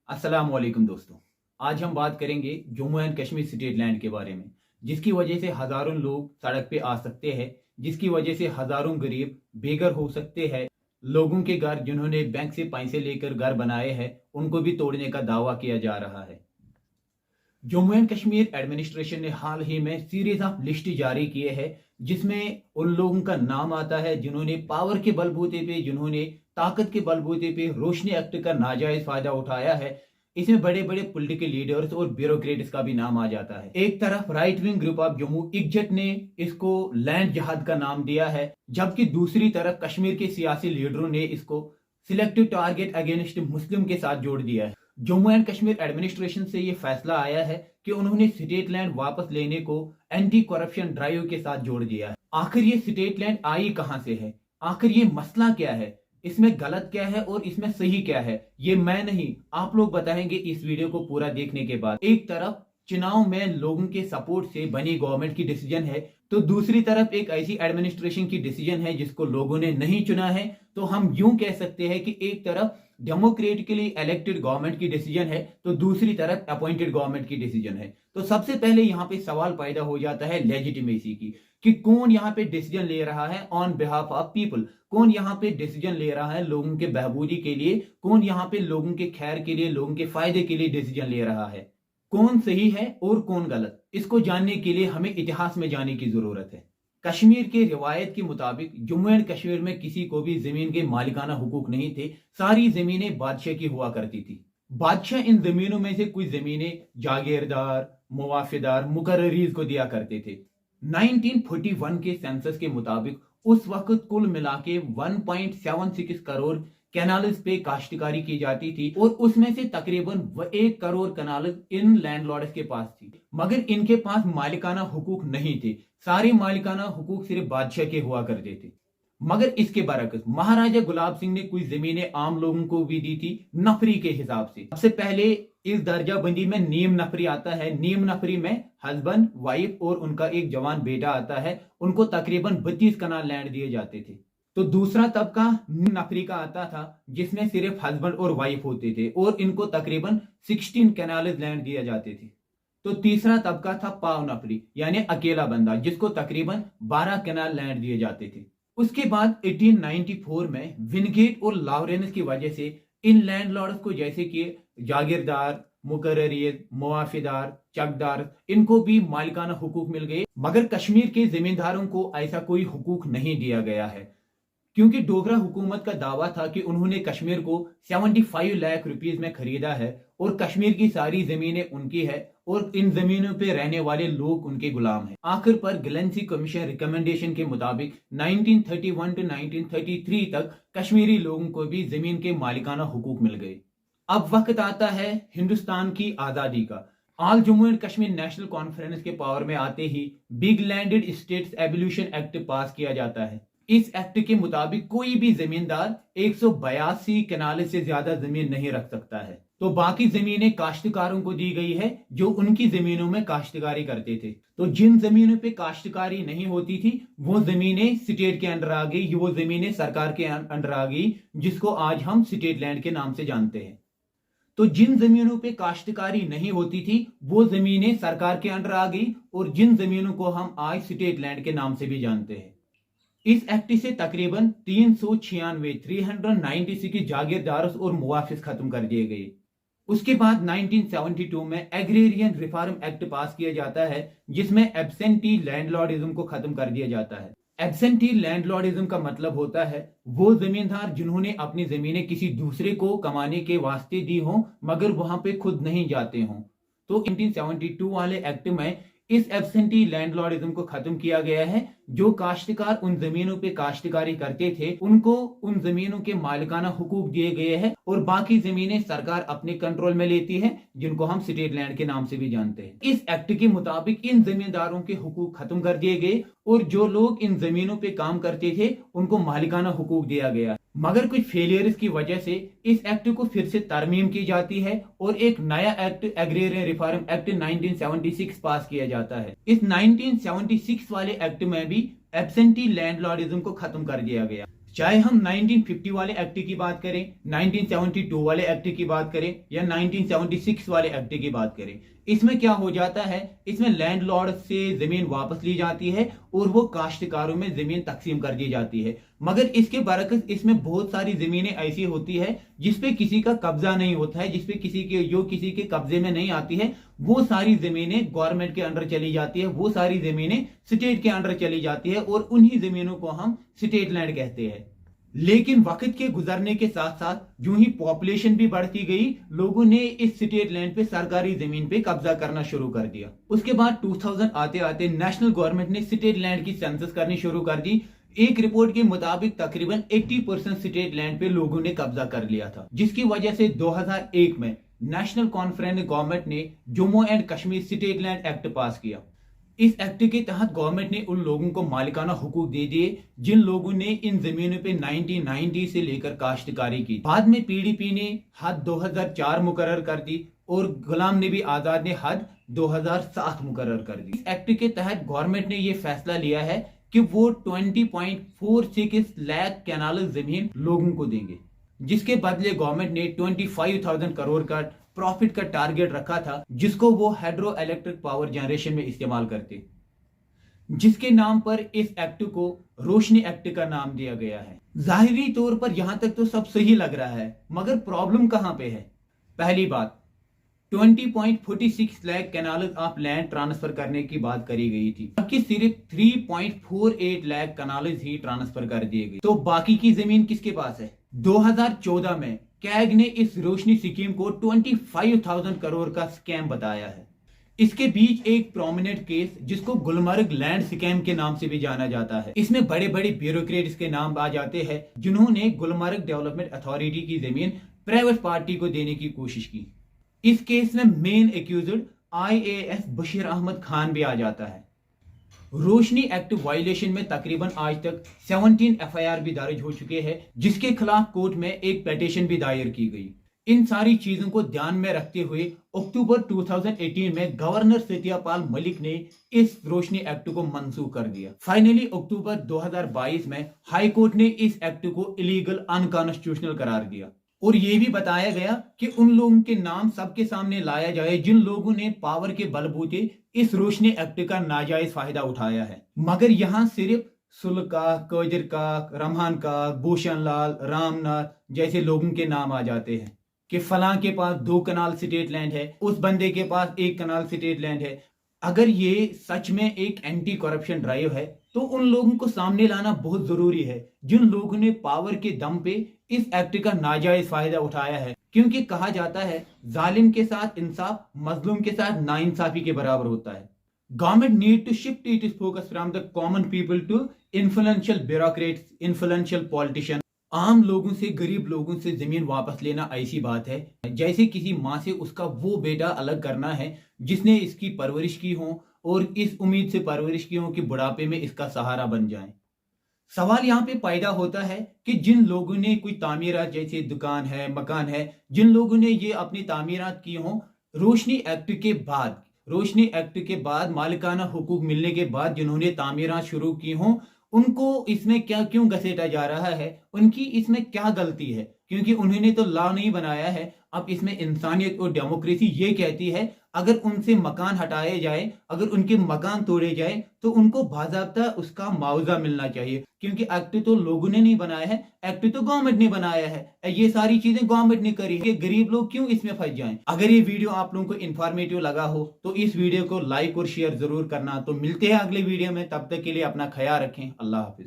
अस्सलाम वालेकुम दोस्तों। आज हम बात करेंगे Jammu and Kashmir state land के बारे में, जिसकी वजह से हजारों लोग सड़क पे आ सकते हैं, जिसकी वजह से हजारों गरीब बेघर हो सकते हैं। लोगों के घर जिन्होंने बैंक से पैसे लेकर घर बनाए हैं उनको भी तोड़ने का दावा किया जा रहा है। जम्मू एंड कश्मीर एडमिनिस्ट्रेशन ने हाल ही में सीरीज ऑफ लिस्ट जारी किए हैं, जिसमें उन लोगों का नाम आता है जिन्होंने पावर के बलबूते पे, जिन्होंने ताकत के बलबूते पे रोशनी एक्ट का नाजायज फायदा उठाया है। इसमें बड़े बड़े पॉलिटिकल लीडर्स और ब्यूरोक्रेट्स का भी नाम आ जाता है। एक तरफ right wing group of Jammu Ikkjutt ने इसको लैंड जहाद का नाम दिया है, जबकि दूसरी तरफ कश्मीर के सियासी लीडरों ने इसको सिलेक्टिव टारगेट अगेंस्ट मुस्लिम के साथ जोड़ दिया है। जम्मू एंड कश्मीर एडमिनिस्ट्रेशन से ये फैसला आया है कि उन्होंने स्टेट लैंड वापस लेने को एंटी करप्शन ड्राइव के साथ जोड़ दिया है। आखिर ये स्टेट लैंड आई कहां से है, आखिर ये मसला क्या है, इसमें गलत क्या है और इसमें सही क्या है, ये मैं नहीं आप लोग बताएंगे इस वीडियो को पूरा देखने के बाद। एक तरफ चुनाव में लोगों के सपोर्ट से बनी गवर्नमेंट की डिसीजन है, तो दूसरी तरफ एक ऐसी एडमिनिस्ट्रेशन की डिसीजन है जिसको लोगों ने नहीं चुना है। तो हम यूं कह सकते हैं कि एक तरफ डेमोक्रेटिकली इलेक्टेड गवर्नमेंट की डिसीजन है, तो दूसरी तरफ अपॉइंटेड गवर्नमेंट की डिसीजन है। तो सबसे पहले यहाँ पे सवाल पैदा हो जाता है लेजिटिमेसी की, कि कौन यहाँ पे डिसीजन ले रहा है ऑन बिहाफ ऑफ पीपल, कौन यहाँ पे डिसीजन ले रहा है लोगों के बहबूदी के लिए, कौन यहाँ पे लोगों के खैर के लिए, लोगों के फायदे के लिए डिसीजन ले रहा है, कौन सही है और कौन गलत। इसको जानने के लिए हमें इतिहास में जाने की जरूरत है। कश्मीर के रिवायत के मुताबिक जम्मू एंड कश्मीर में किसी को भी जमीन के मालिकाना हुकूक नहीं थे, सारी जमीनें बादशाह की हुआ करती थी। बादशाह इन जमीनों में से कुछ जमीनें जागीरदार, मुवाफिदार, मुकर्ररीज को दिया करते थे। 1941 के सेंसस के मुताबिक उस वक्त कुल मिला के 1.76 करोड़ कैनाल्स पे काश्तकारी की जाती थी, और उसमें से तकरीबन 1 करोड़ कैनाल इन लैंडलॉर्ड्स के पास थी, मगर इनके पास मालिकाना हुकूक नहीं थे। सारे मालिकाना हुकूक सिर्फ बादशाह के हुआ करते थे। मगर इसके बरक्स महाराजा गुलाब सिंह ने कुछ जमीनें आम लोगों को भी दी थी नफरी के हिसाब से। सबसे पहले इस दर्जा बंदी में नीम नफरी आता है। नीम नफरी में हस्बैंड, वाइफ और उनका एक जवान बेटा आता है, उनको तकरीबन 32 कनाल लैंड दिए जाते थे। तो दूसरा तबका नफरी का आता था जिसमें सिर्फ हस्बैंड और वाइफ होते थे, और इनको तकरीबन 16 कैनाल लैंड दिए जाते थे। तो तीसरा तबका था पाव नफरी, यानी अकेला बंदा, जिसको तकरीबन 12 कैनाल लैंड दिए जाते थे। उसके बाद 1894 में विनगेट और लॉरेंस की वजह से इन लैंडलॉर्ड्स को, जैसे कि जागीरदार, मुकर्ररीज, मुआफिदार, चकदार, इनको भी मालिकाना हुकूक मिल गए। मगर कश्मीर के जमींदारों को ऐसा कोई हुकूक नहीं दिया गया है, क्योंकि डोगरा हुकूमत का दावा था कि उन्होंने कश्मीर को 75 लाख रुपीस में खरीदा है, और कश्मीर की सारी जमीनें उनकी है, और इन जमीनों पे रहने वाले लोग उनके गुलाम हैं। आखिर पर गलेंसी कमीशन रिकमेंडेशन के मुताबिक 1931 to 1933 तक कश्मीरी लोगों को भी जमीन के मालिकाना हुकूक मिल गए। अब वक्त आता है हिंदुस्तान की आजादी का। All Jammu and Kashmir national conference के पावर में आते ही big landed estates abolition act pass किया जाता है। इस एक्ट के मुताबिक कोई भी जमींदार 182 कनाल से ज्यादा जमीन नहीं रख सकता है। तो बाकी जमीनें काश्तकारों को दी गई है जो उनकी जमीनों में काश्तकारी करते थे। तो जिन जमीनों पे काश्तकारी नहीं होती थी वो जमीनें स्टेट के अंडर आ गई, वो जमीनें सरकार के अंडर आ गई, जिसको आज हम स्टेट लैंड के नाम से जानते हैं। तो जिन जमीनों पे काश्तकारी नहीं होती थी वो जमीनें सरकार के अंडर आ गई, और जिन जमीनों को हम आज स्टेट लैंड के नाम से भी जानते हैं। इस एक्ट से तकरीबन 396 जागीरदारों और मुआफिस खत्म कर दिए गए। उसके बाद 1972 में एग्रेरियन रिफॉर्म एक्ट पास किया जाता है, जिसमें एब्सेंटी लैंडलॉर्डिज्म को खत्म कर दिया जाता है। एब्सेंटी लैंडलॉर्डिज्म का मतलब होता है वो जमींदार जिन्होंने अपनी जमीनें किसी दूसरे को कमाने के वास्ते दी हों मगर वहां पे खुद नहीं जाते हों। तो 1972 वाले एक्ट में इस एब्सेंटी लैंडलॉर्डिज्म को खत्म किया गया है। जो काश्तकार उन जमीनों पे काश्तकारी करते थे उनको उन जमीनों के मालिकाना हुकूक दिए गए हैं, और बाकी जमीनें सरकार अपने कंट्रोल में लेती है, जिनको हम स्टेट लैंड के नाम से भी जानते हैं। इस एक्ट के मुताबिक इन जमींदारों के हुकूक खत्म कर दिए गए, और जो लोग इन जमीनों पे काम करते थे उनको मालिकाना हुकूक दिया गया। मगर कुछ फेलियर्स की वजह से इस एक्ट को फिर से तरमीम की जाती है, और एक नया एक्ट एग्रेरियन रिफॉर्म एक्ट 1976 पास किया जाता है। इस 1976 वाले एक्ट में भी एब्सेंटी लैंडलॉर्डिज्म को खत्म कर दिया गया। चाहे हम 1950 वाले एक्ट की बात करें, 1972 वाले एक्ट की बात करें या 1976 वाले एक्ट की बात करें, इसमें क्या हो जाता है, इसमें लैंडलॉर्ड से जमीन वापस ली जाती है और वो काश्तकारों में जमीन तकसीम कर दी जाती है। मगर इसके बरकस इसमें बहुत सारी जमीनें ऐसी होती है जिसपे किसी का कब्जा नहीं होता है, जिसपे किसी के कब्जे में नहीं आती है, वो सारी जमीनें गवर्नमेंट के अंडर चली जाती है, वो सारी जमीनें स्टेट के अंडर चली जाती है और उन्हीं जमीनों को हम स्टेट लैंड कहते हैं। लेकिन वक्त के गुजरने के साथ साथ जो ही पॉपुलेशन भी बढ़ती गई, लोगों ने इस स्टेट लैंड पे सरकारी जमीन पे कब्जा करना शुरू कर दिया। उसके बाद 2000 आते आते नेशनल गवर्नमेंट ने स्टेट लैंड की सेंसस करनी शुरू कर दी। एक रिपोर्ट के मुताबिक तकरीबन 80% स्टेट लैंड पे लोगों ने कब्जा कर लिया था, जिसकी वजह से 2001 में नेशनल कॉन्फ्रेंस गवर्नमेंट ने Jammu and Kashmir state land act pass किया। इस एक्ट के तहत गवर्नमेंट ने उन लोगों को मालिकाना हुकूक दे दिए जिन लोगों ने इन जमीनों पे 1990 से लेकर काश्तकारी की। बाद में पीडीपी ने हद 2004 मुकर्रर कर दी और गुलाम नबी आजाद ने हद 2007 मुकर्रर कर दी। इस एक्ट के तहत गवर्नमेंट ने यह फैसला लिया है कि वो 20.46 लाख कैनाल जमीन लोगों को देंगे, जिसके बदले गवर्नमेंट ने 25,000 करोड़ का प्रॉफिट का टारगेट रखा था, जिसको वो हाइड्रो इलेक्ट्रिक पावर जनरेशन में इस्तेमाल करते, जिसके नाम पर इस एक्ट को रोशनी एक्ट का नाम दिया गया है। जाहिरी तौर पर यहां तक तो सब सही लग रहा है, मगर प्रॉब्लम कहां पे है? पहली बात, 20.46 lakh canal of land transfer करने की बात करी गई थी, जबकि सिर्फ 3.48 लाख कैनाल ही ट्रांसफर कर दिए गए। तो बाकी की जमीन किसके पास है? 2014 में कैग ने इस रोशनी स्कीम को 25,000 करोड़ का स्कैम बताया है। इसके बीच एक प्रोमिनेंट केस जिसको गुलमर्ग लैंड स्कैम के नाम से भी जाना जाता है। इसमें बड़े बड़े ब्यूरोक्रेट्स के नाम आ जाते हैं जिन्होंने गुलमर्ग डेवलपमेंट अथॉरिटी की जमीन प्राइवेट पार्टी को देने की कोशिश की। इस केस में main accused IAS Bashir Ahmad Khan भी आ जाता है। रोशनी एक्ट वायलेशन में तकरीबन आज तक 17 FIR भी दर्ज हो चुके हैं, जिसके खिलाफ कोर्ट में एक पिटीशन भी दायर की गई। इन सारी चीजों को ध्यान में रखते हुए अक्टूबर 2018 में गवर्नर सत्यपाल मलिक ने इस रोशनी एक्ट को मंसूख कर दिया। फाइनली अक्टूबर 2022 में हाई कोर्ट ने इस एक्ट को इलीगल अनकॉन्स्टिट्यूशनल करार दिया और यह भी बताया गया कि उन लोगों के नाम सबके सामने लाया जाए जिन लोगों ने पावर के बलबूते इस रोशनी एक्ट का नाजायज फायदा उठाया है। मगर यहां सिर्फ सुलका, कादिर का, रमहान का, भूषण लाल, रामनाथ जैसे लोगों के नाम आ जाते हैं कि फलां के पास 2 कनाल स्टेट लैंड है, उस बंदे के पास 1 कनाल स्टेट लैंड है। अगर ये सच में एक एंटी करप्शन ड्राइव है तो उन लोगों को सामने लाना बहुत जरूरी है जिन लोगों ने पावर के दम पे इस एक्ट का नाजायज फायदा उठाया है, क्योंकि कहा जाता है जालिम के साथ इंसाफ मजलूम के साथ नाइंसाफी के बराबर होता है। Government need to shift its focus from the common people to influential bureaucrats, influential politician. आम लोगों से, गरीब लोगों से जमीन वापस लेना ऐसी बात है जैसे किसी माँ से उसका वो बेटा अलग करना है जिसने इसकी परवरिश की हो और इस उम्मीद से परवरिश की हो कि बुढ़ापे में इसका सहारा बन जाए। सवाल यहाँ पे पैदा होता है कि जिन लोगों ने कोई तामीरात, जैसे दुकान है, मकान है, जिन लोगों ने ये अपनी तामीरात की हो रोशनी एक्ट के बाद मालिकाना हुकूक मिलने के बाद जिन्होंने तामीरात शुरू की हो, उनको इसमें क्यों घसीटा जा रहा है? उनकी इसमें क्या गलती है? क्योंकि उन्होंने तो लॉ नहीं बनाया है। अब इसमें इंसानियत और डेमोक्रेसी ये कहती है अगर उनसे मकान हटाए जाए, अगर उनके मकान तोड़े जाए तो उनको बाज़ाब्ता उसका मुआवजा मिलना चाहिए, क्योंकि एक्ट तो लोगों ने नहीं बनाया है, एक्ट तो गवर्नमेंट ने बनाया है। ये सारी चीजें गवर्नमेंट ने करी है, गरीब लोग क्यों इसमें फंस जाएं? अगर ये वीडियो आप लोगों को इंफॉर्मेटिव लगा हो तो इस वीडियो को लाइक और शेयर जरूर करना। तो मिलते हैं अगले वीडियो में, तब तक के लिए अपना ख्याल रखें। अल्लाह हाफिज।